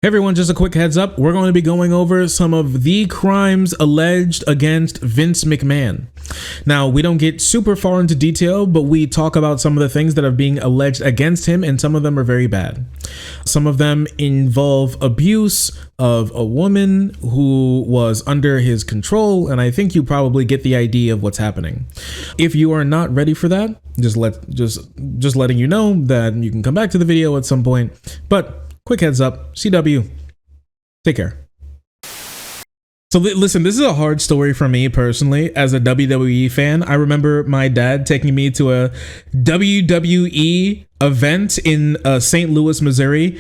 Hey everyone, just a quick heads up. We're going to be going over some of the crimes alleged against Vince McMahon. Now, we don't get super far into detail, but we talk about some of the things that are being alleged against him, and some of them are very bad. Some of them involve abuse of a woman who was under his control, and I think you probably get the idea of what's happening. If you are not ready for that, just letting you know that you can come back to the video at some point. But quick heads up, CW, take care. So listen, this is a hard story for me personally as a WWE fan. I remember my dad taking me to a WWE event in St. Louis, Missouri,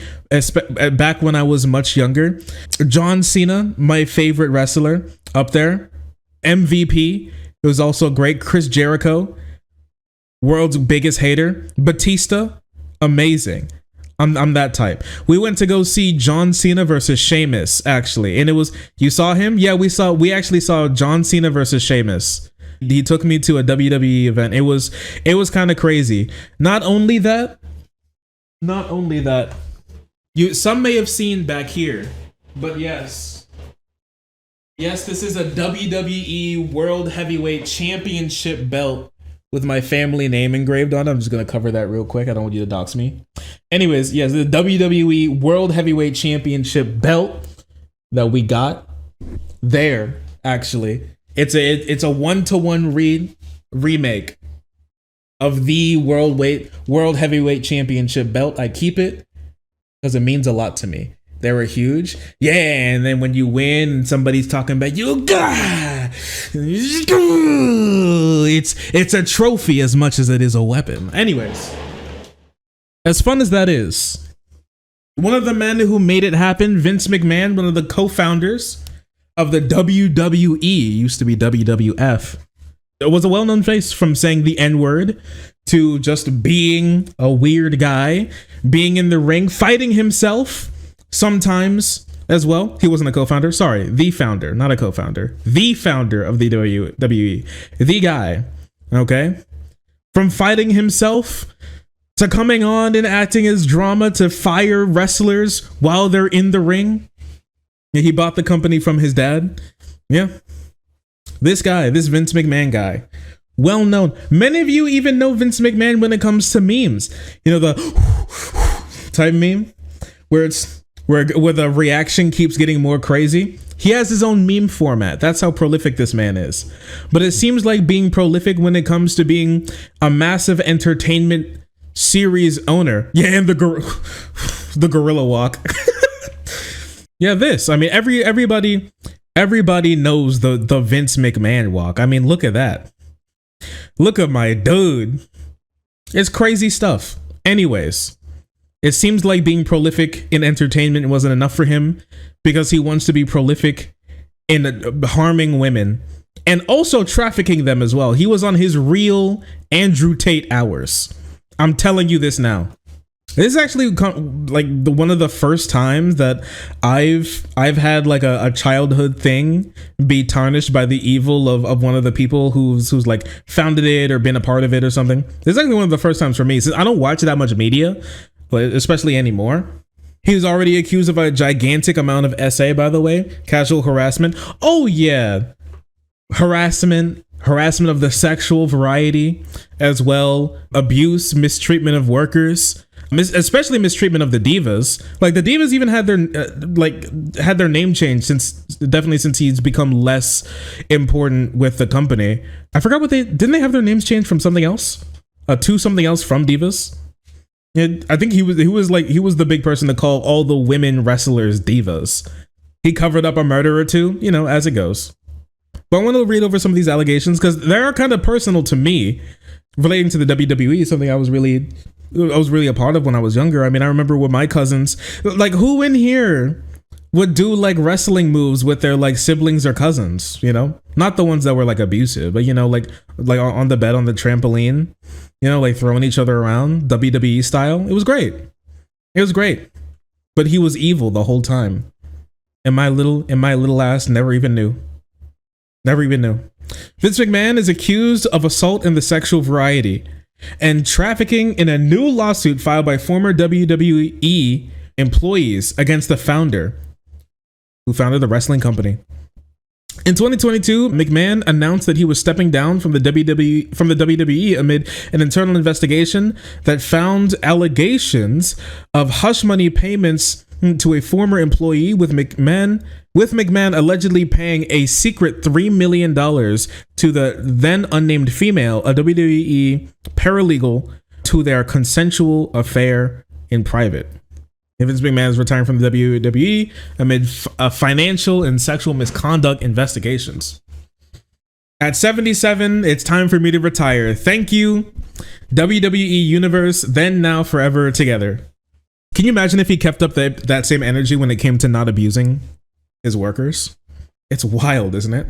back when I was much younger. John Cena, my favorite wrestler up there. MVP, it was also great. Chris Jericho, world's biggest hater. Batista, amazing. I'm that type. We went to go see John Cena versus Sheamus, actually. And it was, you saw him? Yeah, we actually saw John Cena versus Sheamus. He took me to a WWE event. It was kind of crazy. Not only that, some may have seen back here, but yes, this is a WWE World Heavyweight Championship belt with my family name engraved on it. I'm just going to cover that real quick. I don't want you to dox me. Anyways, yes, the WWE World Heavyweight Championship belt that we got there, actually. It's a 1-to-1 remake of the World Heavyweight Championship belt. I keep it because it means a lot to me. They were huge. Yeah, and then when you win and somebody's talking about you, it's a trophy as much as it is a weapon. Anyways, as fun as that is, one of the men who made it happen, Vince McMahon, one of the co-founders of the WWE, used to be WWF, it was a well-known face, from saying the N-word to just being a weird guy, being in the ring, fighting himself sometimes as well. He wasn't a co-founder. Sorry, the founder, not a co-founder. The founder of the WWE. The guy, okay? From fighting himself to coming on and acting as drama to fire wrestlers while they're in the ring. He bought the company from his dad. Yeah. This guy, this Vince McMahon guy, well known. Many of you even know Vince McMahon when it comes to memes. You know, the type meme where the reaction keeps getting more crazy. He has his own meme format. That's how prolific this man is. But it seems like being prolific when it comes to being a massive entertainment series owner. Yeah, and the gorilla walk. Yeah, this. I mean, everybody knows the Vince McMahon walk. I mean, look at that. Look at my dude. It's crazy stuff. Anyways, it seems like being prolific in entertainment wasn't enough for him, because he wants to be prolific in harming women and also trafficking them as well. He was on his real Andrew Tate hours. I'm telling you this now. This is actually like one of the first times that I've had like a childhood thing be tarnished by the evil of one of the people who's like founded it or been a part of it or something. This is actually one of the first times for me, since I don't watch that much media, but especially anymore. He was already accused of a gigantic amount of SA, by the way, casual harassment. Oh yeah, harassment of the sexual variety as well, abuse, mistreatment of workers, especially mistreatment of the divas. Like the divas even had their name changed since he's become less important with the company. I forgot what didn't they have their names changed from something else to something else from divas. I think he was the big person to call all the women wrestlers divas. He covered up a murder or two, you know, as it goes. But I want to read over some of these allegations because they're kind of personal to me, relating to the WWE, something I was really a part of when I was younger. I mean, I remember with my cousins, like, who in here would do like wrestling moves with their like siblings or cousins, you know? Not the ones that were like abusive, but you know, like on the bed, on the trampoline, you know, like throwing each other around WWE style. It was great. But he was evil the whole time. And my little ass never even knew. Vince McMahon is accused of assault in the sexual variety and trafficking in a new lawsuit filed by former WWE employees against the founder who founded the wrestling company. In 2022, McMahon announced that he was stepping down from the WWE amid an internal investigation that found allegations of hush money payments to a former employee, with McMahon allegedly paying a secret $3 million to the then unnamed female, a WWE paralegal, to their consensual affair in private. Vince McMahon is retiring from the WWE amid financial and sexual misconduct investigations. At 77, it's time for me to retire. Thank you, WWE Universe, then, now, forever together. Can you imagine if he kept up that same energy when it came to not abusing his workers? It's wild, isn't it?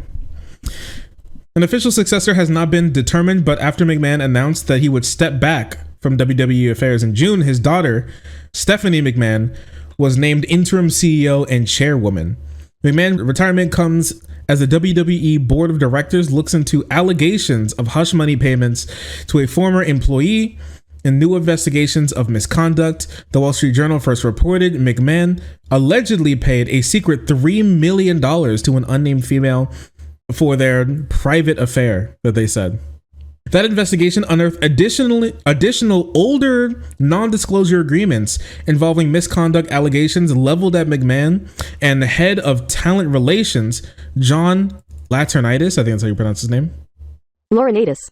An official successor has not been determined, but after McMahon announced that he would step back from WWE affairs in June, his daughter, Stephanie McMahon, was named interim CEO and chairwoman. McMahon's retirement comes as the WWE Board of Directors looks into allegations of hush money payments to a former employee and new investigations of misconduct. The Wall Street Journal first reported McMahon allegedly paid a secret $3 million to an unnamed female for their private affair, that they said. That investigation unearthed additional older non-disclosure agreements involving misconduct allegations leveled at McMahon and the head of talent relations, John Laurinaitis, I think that's how you pronounce his name. Laurinaitis.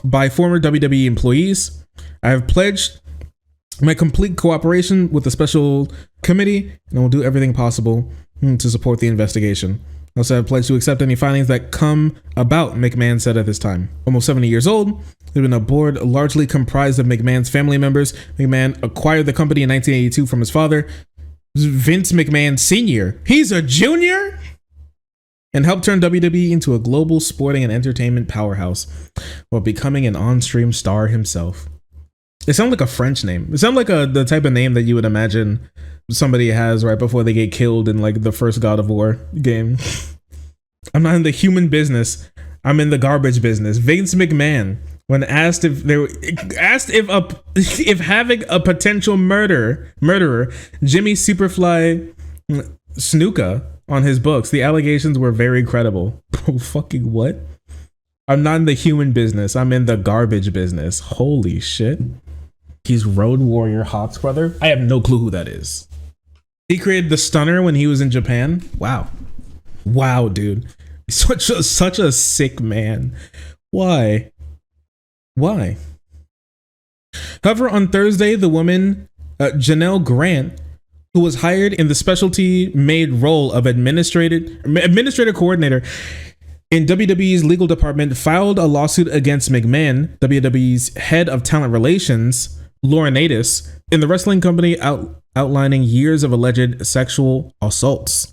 By former WWE employees. I have pledged my complete cooperation with the special committee, and I will do everything possible to support the investigation. I also have pledged to accept any findings that come about, McMahon said at this time. Almost 70 years old, there's been a board largely comprised of McMahon's family members. McMahon acquired the company in 1982 from his father, Vince McMahon Sr. He's a junior? And helped turn WWE into a global sporting and entertainment powerhouse while becoming an on-stream star himself. It sounds like a French name. It sounds like the type of name that you would imagine somebody has right before they get killed in like the first God of War game. I'm not in the human business. I'm in the garbage business. Vince McMahon, when asked if having a potential murderer, Jimmy Superfly Snuka, on his books, the allegations were very credible. Bro, fucking what? I'm not in the human business. I'm in the garbage business. Holy shit. He's Road Warrior Hawk's brother? I have no clue who that is. He created the Stunner when he was in Japan? Wow. Wow, dude. Such a sick man. Why? However, on Thursday, the woman, Janelle Grant, who was hired in the specialty made role of administrative coordinator in WWE's legal department, filed a lawsuit against McMahon, WWE's head of talent relations, Laurinaitis, in the wrestling company, outlining years of alleged sexual assaults.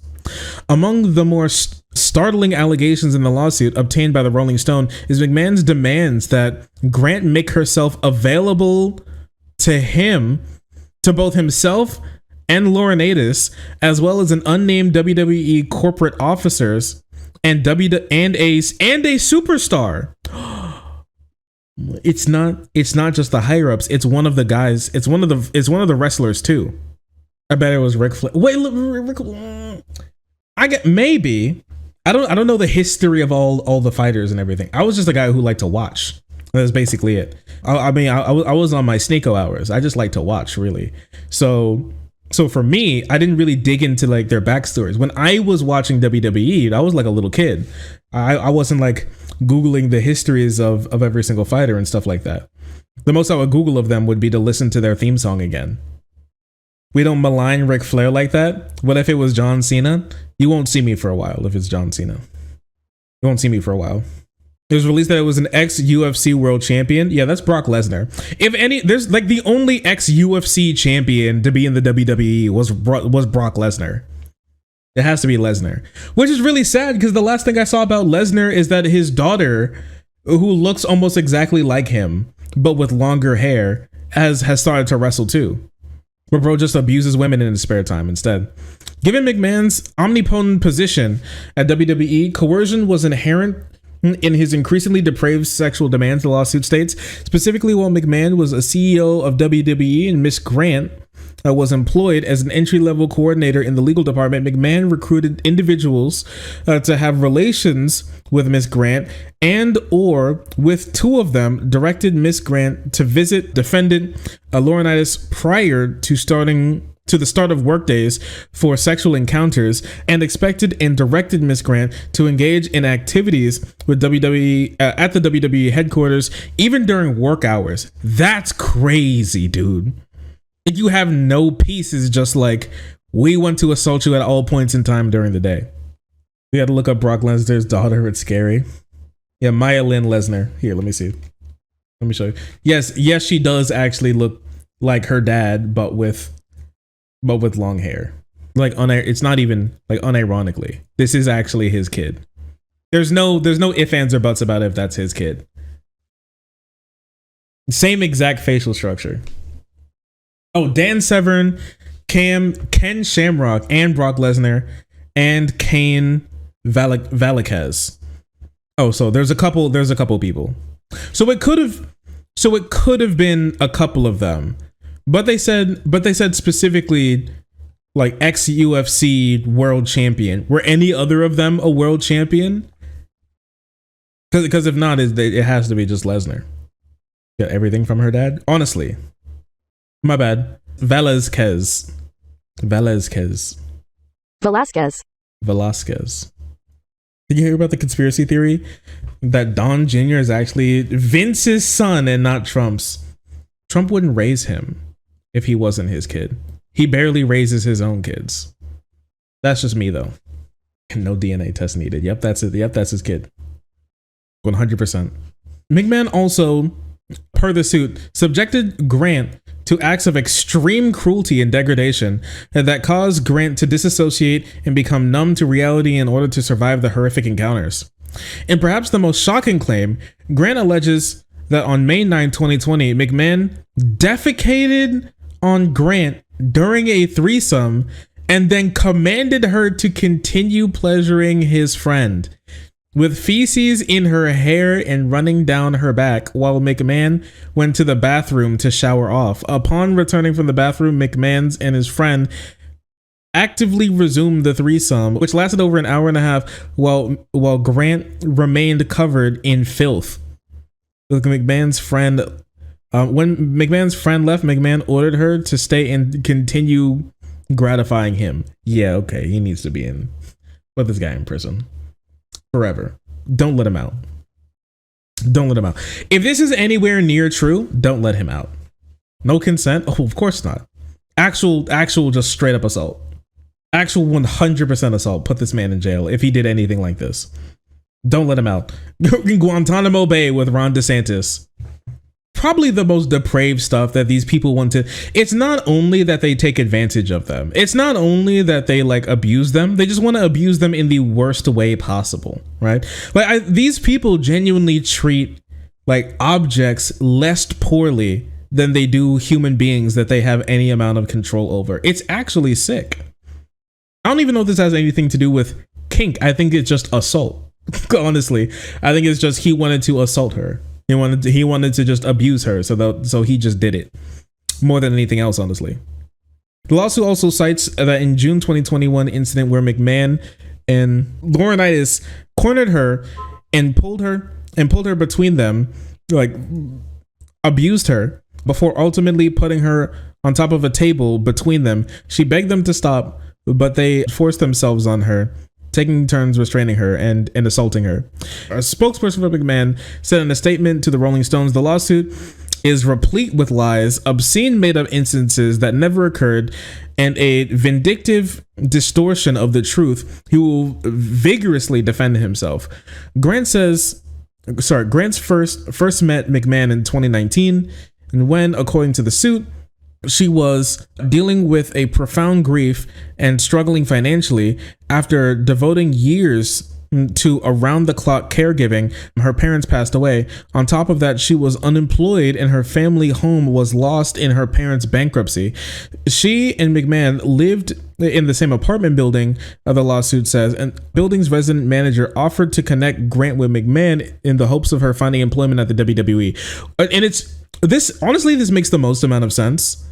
Among the more startling allegations in the lawsuit obtained by the Rolling Stone is McMahon's demands that Grant make herself available to him, to both himself and Laurinaitis, as well as an unnamed WWE corporate officers and a superstar. It's not just the higher ups. It's one of the guys. It's one of the wrestlers too. I bet it was Ric Flair. Wait, maybe. I don't know the history of all the fighters and everything. I was just a guy who liked to watch. That's basically it. I was on my Sneeko hours. I just like to watch, really. So for me, I didn't really dig into like their backstories. When I was watching WWE, I was like a little kid. I wasn't like Googling the histories of every single fighter and stuff like that. The most I would Google of them would be to listen to their theme song again. We don't malign Ric Flair like that. What if it was John Cena? You won't see me for a while if it's John Cena. You won't see me for a while. It was released that it was an ex-UFC world champion. Yeah, that's Brock Lesnar. If any, there's like the only ex-UFC champion to be in the WWE was Brock Lesnar. It has to be Lesnar, which is really sad because the last thing I saw about Lesnar is that his daughter, who looks almost exactly like him but with longer hair, has started to wrestle too. But bro just abuses women in his spare time instead. Given McMahon's omnipotent position at WWE, coercion was inherent In his increasingly depraved sexual demands, the lawsuit states, specifically while McMahon was a CEO of WWE and Miss Grant was employed as an entry-level coordinator in the legal department, McMahon recruited individuals to have relations with Miss Grant and or with two of them directed Miss Grant to visit defendant Laurinaitis prior to the start of workdays for sexual encounters, and expected and directed Miss Grant to engage in activities with WWE at the WWE headquarters, even during work hours. That's crazy, dude. If you have no peace, it's just like, we want to assault you at all points in time during the day. We had to look up Brock Lesnar's daughter. It's scary. Yeah, Maya Lynn Lesnar. Here, let me see. Let me show you. Yes, she does actually look like her dad, but with long hair. Like it's not even like unironically. This is actually his kid. There's no ifs, ands, or buts about it if that's his kid. Same exact facial structure. Oh, Dan Severn, Ken Shamrock, and Brock Lesnar, and Kane Velasquez. Oh, so there's a couple people. So it could have been a couple of them. But they said specifically like ex-UFC world champion. Were any other of them a world champion? Because if not, it has to be just Lesnar. Got everything from her dad? Honestly. My bad. Velasquez. Did you hear about the conspiracy theory that Don Jr. is actually Vince's son and not Trump's? Trump wouldn't raise him if he wasn't his kid. He barely raises his own kids. That's just me though. No DNA test needed. Yep, that's it. Yep, that's his kid. 100%. McMahon also, per the suit, subjected Grant to acts of extreme cruelty and degradation that caused Grant to disassociate and become numb to reality in order to survive the horrific encounters. And perhaps the most shocking claim, Grant alleges that on May 9, 2020, McMahon defecated on Grant during a threesome and then commanded her to continue pleasuring his friend, with feces in her hair and running down her back while McMahon went to the bathroom to shower off. Upon returning from the bathroom, McMahon and his friend actively resumed the threesome, which lasted over an hour and a half while Grant remained covered in filth. When McMahon's friend left, McMahon ordered her to stay and continue gratifying him. Yeah, okay, he needs to put this guy in prison forever. Don't let him out. If this is anywhere near true, don't let him out. No consent? Oh, of course not. Actual just straight up assault. Actual 100% assault. Put this man in jail if he did anything like this. Don't let him out. Guantanamo Bay with Ron DeSantis. Probably the most depraved stuff that these people want to. It's not only that they take advantage of them. It's not only that they like abuse them. They just want to abuse them in the worst way possible, right? Like these people genuinely treat like objects less poorly than they do human beings that they have any amount of control over. It's actually sick. I don't even know if this has anything to do with kink. I think it's just assault. Honestly, I think it's just he wanted to assault her. He wanted to just abuse her, so he just did it more than anything else, honestly. The lawsuit also cites that in June 2021 incident where McMahon and Laurinaitis cornered her and pulled her between them, like abused her before ultimately putting her on top of a table between them. She begged them to stop, but they forced themselves on her, taking turns restraining her and assaulting her. A spokesperson for McMahon said in a statement to the Rolling Stones, the lawsuit is replete with lies, obscene made-up instances that never occurred, and a vindictive distortion of the truth. He will vigorously defend himself. Grant first met McMahon in 2019, and when, according to the suit, she was dealing with a profound grief and struggling financially after devoting years to around-the-clock caregiving. Her parents passed away. On top of that, she was unemployed and her family home was lost in her parents' bankruptcy. She and McMahon lived in the same apartment building, the lawsuit says, and building's resident manager offered to connect Grant with McMahon in the hopes of her finding employment at the WWE. And this makes the most amount of sense,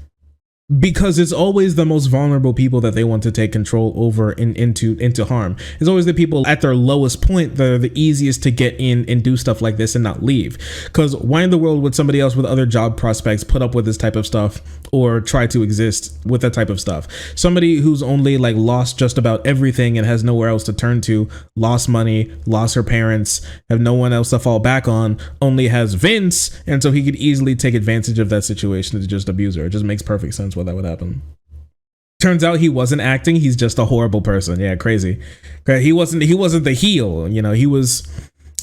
because it's always the most vulnerable people that they want to take control over into harm. It's always the people at their lowest point that are the easiest to get in and do stuff like this and not leave. Because why in the world would somebody else with other job prospects put up with this type of stuff or try to exist with that type of stuff? Somebody who's only like lost just about everything and has nowhere else to turn to, lost money, lost her parents, have no one else to fall back on, only has Vince, and so he could easily take advantage of that situation to just abuse her. It just makes perfect sense why that would happen. Turns out he wasn't acting, he's just a horrible person. Yeah, crazy. He wasn't the heel, you know, he's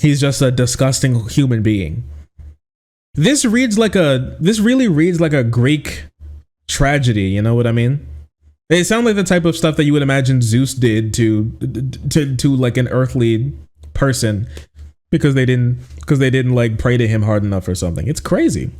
just a disgusting human being. This really reads like a Greek tragedy, you know what I mean? It sounds like the type of stuff that you would imagine Zeus did to like an earthly person because they didn't like pray to him hard enough or something. It's crazy.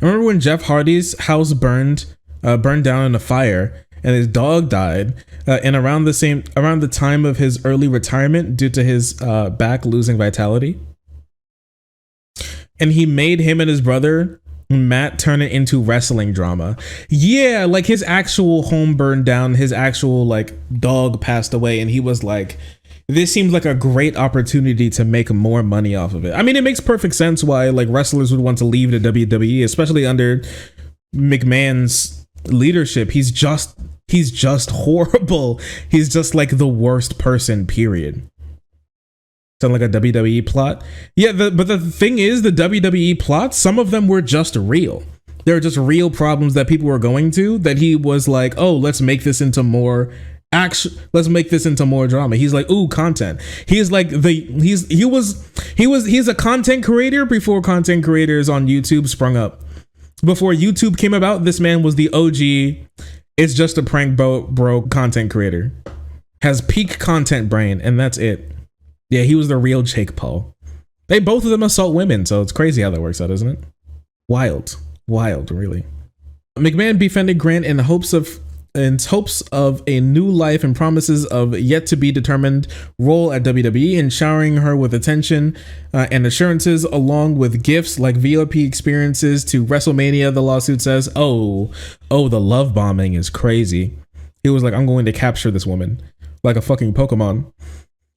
I remember when Jeff Hardy's house burned down in a fire and his dog died, and around the time of his early retirement due to his back losing vitality, and he made him and his brother Matt turn it into wrestling drama. Yeah, like his actual home burned down, his actual like dog passed away, and he was like, this seems like a great opportunity to make more money off of it. I mean, it makes perfect sense why like wrestlers would want to leave the WWE, especially under McMahon's leadership. He's just horrible. He's just like the worst person, period. Sound like a WWE plot? Yeah, but the thing is, the WWE plots, some of them were just real. There are just real problems that people were going to, that he was like, oh, let's make this into more drama. He's like, ooh, content. He's like he's a content creator before content creators on YouTube sprung up. Before YouTube came about, this man was the OG. It's just a prank bro content creator. Has peak content brain, and that's it. Yeah, he was the real Jake Paul. Both of them assault women, so it's crazy how that works out, isn't it? Wild, really. McMahon befriended Grant in hopes of a new life and promises of yet to be determined role at WWE, and showering her with attention and assurances along with gifts like VIP experiences to WrestleMania. The lawsuit says, oh, the love bombing is crazy. He was like, I'm going to capture this woman like a fucking Pokemon.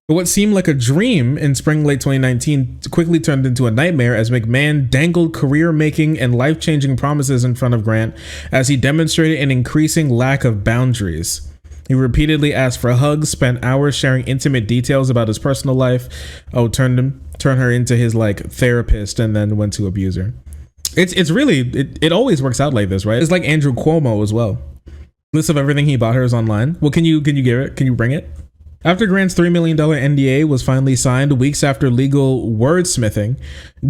But what seemed like a dream in late 2019 quickly turned into a nightmare as McMahon dangled career-making and life-changing promises in front of Grant as he demonstrated an increasing lack of boundaries. He repeatedly asked for hugs, spent hours sharing intimate details about his personal life, turn her into his like therapist, and then went to abuse her. It's really, it always works out like this, right? It's like Andrew Cuomo as well. List of everything he bought her is online. Well, can you give it? Can you bring it? After Grant's $3 million NDA was finally signed weeks after legal wordsmithing,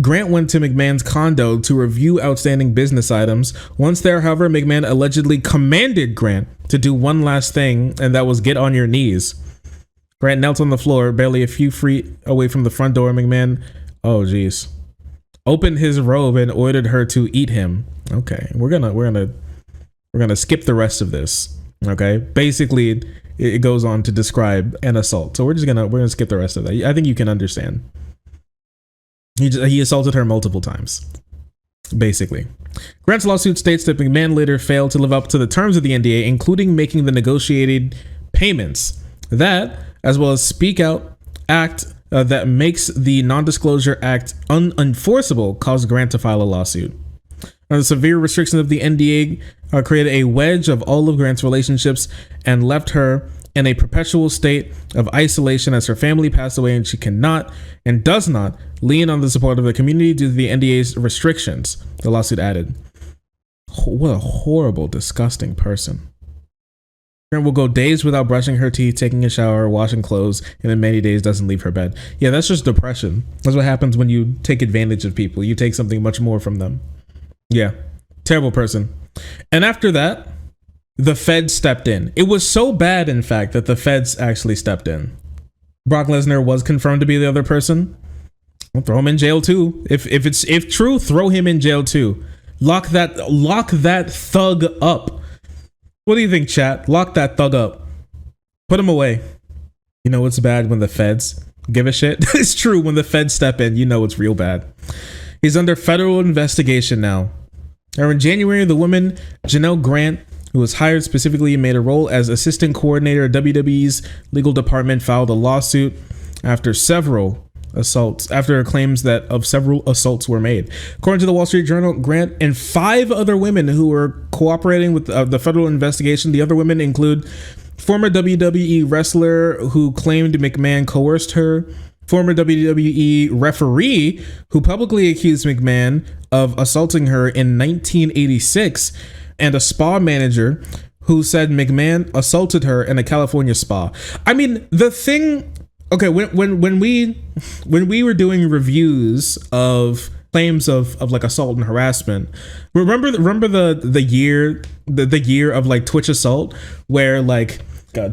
Grant went to McMahon's condo to review outstanding business items. Once there, however, McMahon allegedly commanded Grant to do one last thing, and that was get on your knees. Grant knelt on the floor, barely a few feet away from the front door. McMahon, opened his robe and ordered her to eat him. Okay, we're gonna skip the rest of this. Okay, basically it goes on to describe an assault, so we're gonna skip the rest of that. I think you can understand. He assaulted her multiple times, basically. Grant's lawsuit states that McMahon later failed to live up to the terms of the NDA, including making the negotiated payments. That, as well as Speak Out Act that makes the Non-Disclosure Act unenforceable, caused Grant to file a lawsuit. The severe restrictions of the NDA created a wedge of all of Grant's relationships and left her in a perpetual state of isolation as her family passed away, and she cannot and does not lean on the support of the community due to the NDA's restrictions, the lawsuit added. What a horrible, disgusting person. Grant will go days without brushing her teeth, taking a shower, washing clothes, and in many days doesn't leave her bed. Yeah, that's just depression. That's what happens when you take advantage of people. You take something much more from them. Yeah, terrible person. And after that, the feds stepped in. It was so bad, in fact, that the feds actually stepped in. Brock Lesnar was confirmed to be the other person. We'll throw him in jail too. If true, throw him in jail too. Lock that thug up. What do you think, chat? Lock that thug up. Put him away. You know what's bad when the feds give a shit? It's true. When the feds step in, you know it's real bad. He's under federal investigation now. Now, in January, the woman, Janelle Grant, who was hired specifically and made a role as assistant coordinator at WWE's legal department, filed a lawsuit after claims that of several assaults were made. According to the Wall Street Journal, Grant and 5 other women who were cooperating with the federal investigation. The other women include former WWE wrestler who claimed McMahon coerced her, former WWE referee who publicly accused McMahon of assaulting her in 1986, and a spa manager who said McMahon assaulted her in a California spa. I mean, the thing. Okay, when we were doing reviews of claims of like assault and harassment, remember the year of like Twitch assault, where like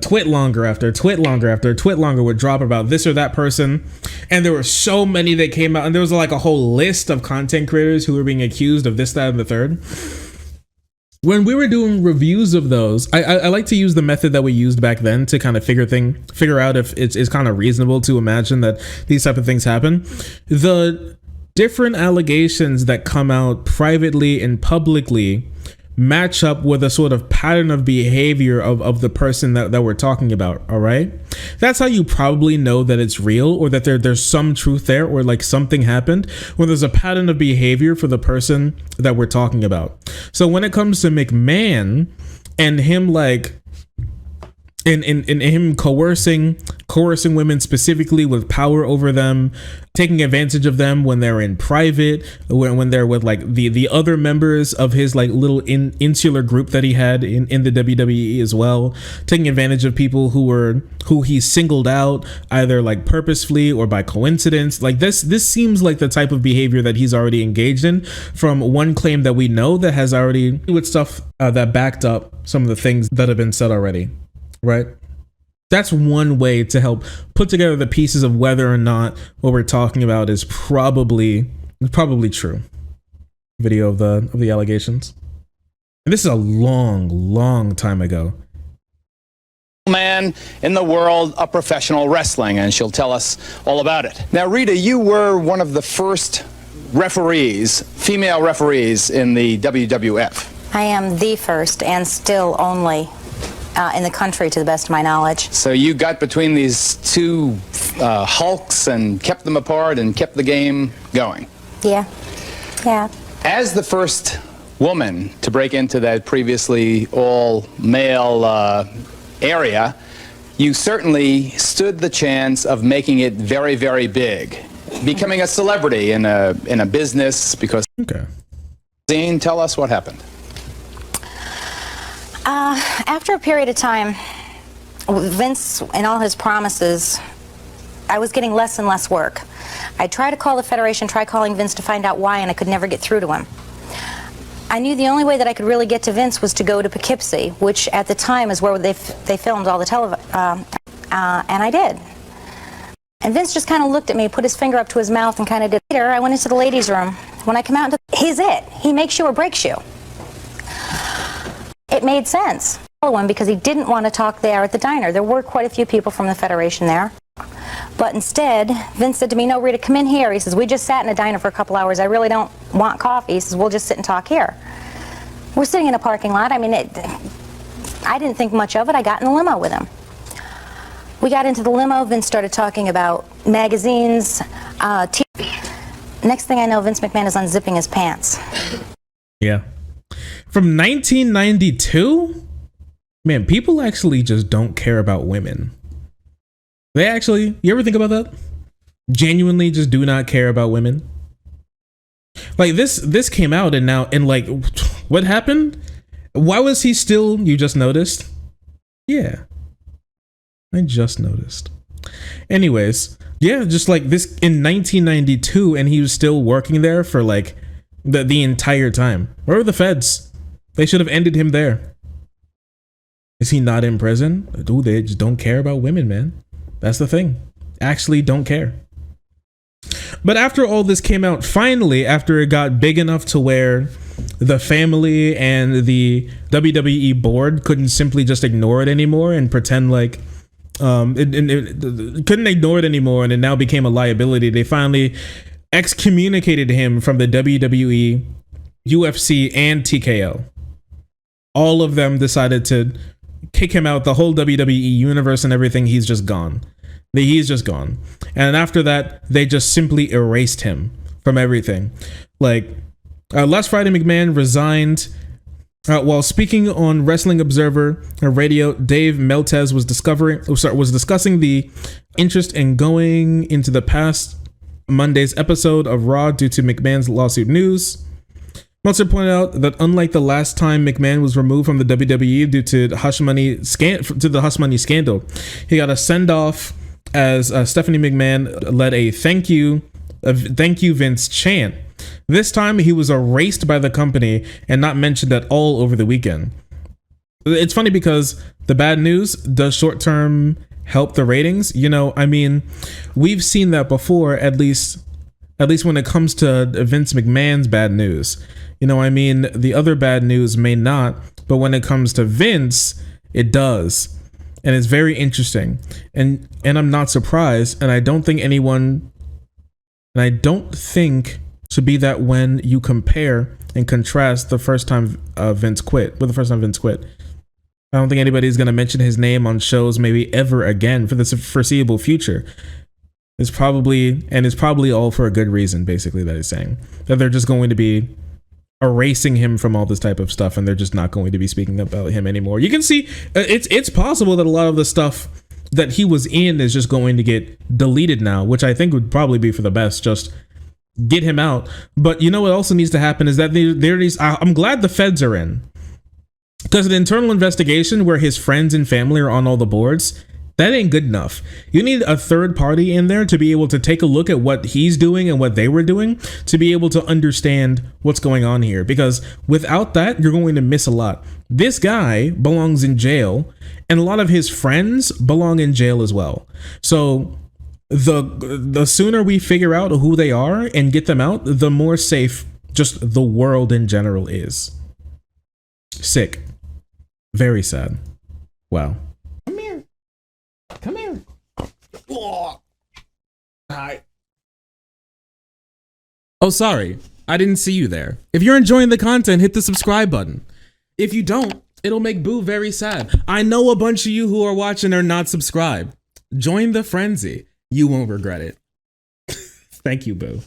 twit longer after twit longer would drop about this or that person, and there were so many that came out, and there was like a whole list of content creators who were being accused of this, that, and the third. When we were doing reviews of those, I like to use the method that we used back then to kind of figure out if it's kind of reasonable to imagine that these type of things happen. The different allegations that come out privately and publicly match up with a sort of pattern of behavior of the person that we're talking about. All right, that's how you probably know that it's real, or that there's some truth there, or like something happened, when there's a pattern of behavior for the person that we're talking about. So when it comes to McMahon and him like in him coercing women, specifically with power over them, taking advantage of them when they're in private, when they're with like the other members of his like little insular group that he had in the WWE as well, taking advantage of people who he singled out either like purposefully or by coincidence. Like this seems like the type of behavior that he's already engaged in, from one claim that we know that has already with stuff that backed up some of the things that have been said already. Right? That's one way to help put together the pieces of whether or not what we're talking about is probably true. Video of the allegations. And this is a long time ago. Man in the world of professional wrestling, and she'll tell us all about it. Now, Rita, you were one of the first female referees in the WWF. I am the first and still only in the country, to the best of my knowledge. So you got between these two hulks and kept them apart and kept the game going. Yeah. As the first woman to break into that previously all-male area, you certainly stood the chance of making it very, very big, becoming a celebrity in a business. Because Zane, tell us what happened. After a period of time, Vince and all his promises, I was getting less and less work. I tried to call the Federation, tried calling Vince to find out why, and I could never get through to him. I knew the only way that I could really get to Vince was to go to Poughkeepsie, which at the time is where they filmed all the and I did. And Vince just kind of looked at me, put his finger up to his mouth, and kind of did. Later, I went into the ladies' room. When I come out, he's it. He makes you or breaks you. It made sense. Because he didn't want to talk there at the diner. There were quite a few people from the Federation there. But instead, Vince said to me, "No, Rita, come in here." He says, "We just sat in a diner for a couple hours. I really don't want coffee." He says, "We'll just sit and talk here." We're sitting in a parking lot. I mean, I didn't think much of it. I got in the limo with him. We got into the limo. Vince started talking about magazines, TV. Next thing I know, Vince McMahon is unzipping his pants. Yeah. From 1992? Man, people actually just don't care about women. They actually, you ever think about that? Genuinely just do not care about women. Like this came out and like, what happened? Why was he still, you just noticed? Yeah. I just noticed. Anyways, yeah, just like this in 1992, and he was still working there for like the entire time. Where were the feds? They should have ended him there. Is he not in prison? Dude, they just don't care about women, man. That's the thing. Actually don't care. But after all this came out, finally, after it got big enough to where the family and the WWE board couldn't simply just ignore it anymore and pretend like it couldn't ignore it anymore, and it now became a liability. They finally excommunicated him from the WWE, UFC, and TKO. All of them decided to kick him out, the whole WWE universe and everything. He's just gone. He's just gone. And after that, they just simply erased him from everything. Like, last Friday, McMahon resigned. While speaking on Wrestling Observer Radio, Dave Meltez was discussing the interest in going into the past Monday's episode of Raw due to McMahon's lawsuit news. Meltzer pointed out that unlike the last time McMahon was removed from the WWE due to the hush money scandal, he got a send off as Stephanie McMahon led a thank you Vince chant. This time he was erased by the company and not mentioned at all over the weekend. It's funny because the bad news does short term help the ratings. You know, I mean, we've seen that before, at least when it comes to Vince McMahon's bad news. You know, I mean, the other bad news may not, but when it comes to Vince, it does. And it's very interesting. And I'm not surprised, and I don't think should be that when you compare and contrast the first time Vince quit. I don't think anybody's going to mention his name on shows maybe ever again for the foreseeable future. It's probably all for a good reason, basically, that he's saying. That they're just going to be erasing him from all this type of stuff, and they're just not going to be speaking about him anymore. You can see it's possible that a lot of the stuff that he was in is just going to get deleted now, which I think would probably be for the best. Just get him out. But you know what also needs to happen is that I'm glad the feds are in, because an internal investigation where his friends and family are on all the boards, that ain't good enough. You need a third party in there to be able to take a look at what he's doing and what they were doing, to be able to understand what's going on here, because without that, you're going to miss a lot. This guy belongs in jail, and a lot of his friends belong in jail as well. So the sooner we figure out who they are and get them out, the more safe just the world in general is. Sick. Very sad. Wow. Come here. Oh. Hi. Oh, sorry. I didn't see you there. If you're enjoying the content, hit the subscribe button. If you don't, it'll make Boo very sad. I know a bunch of you who are watching are not subscribed. Join the frenzy. You won't regret it. Thank you, Boo.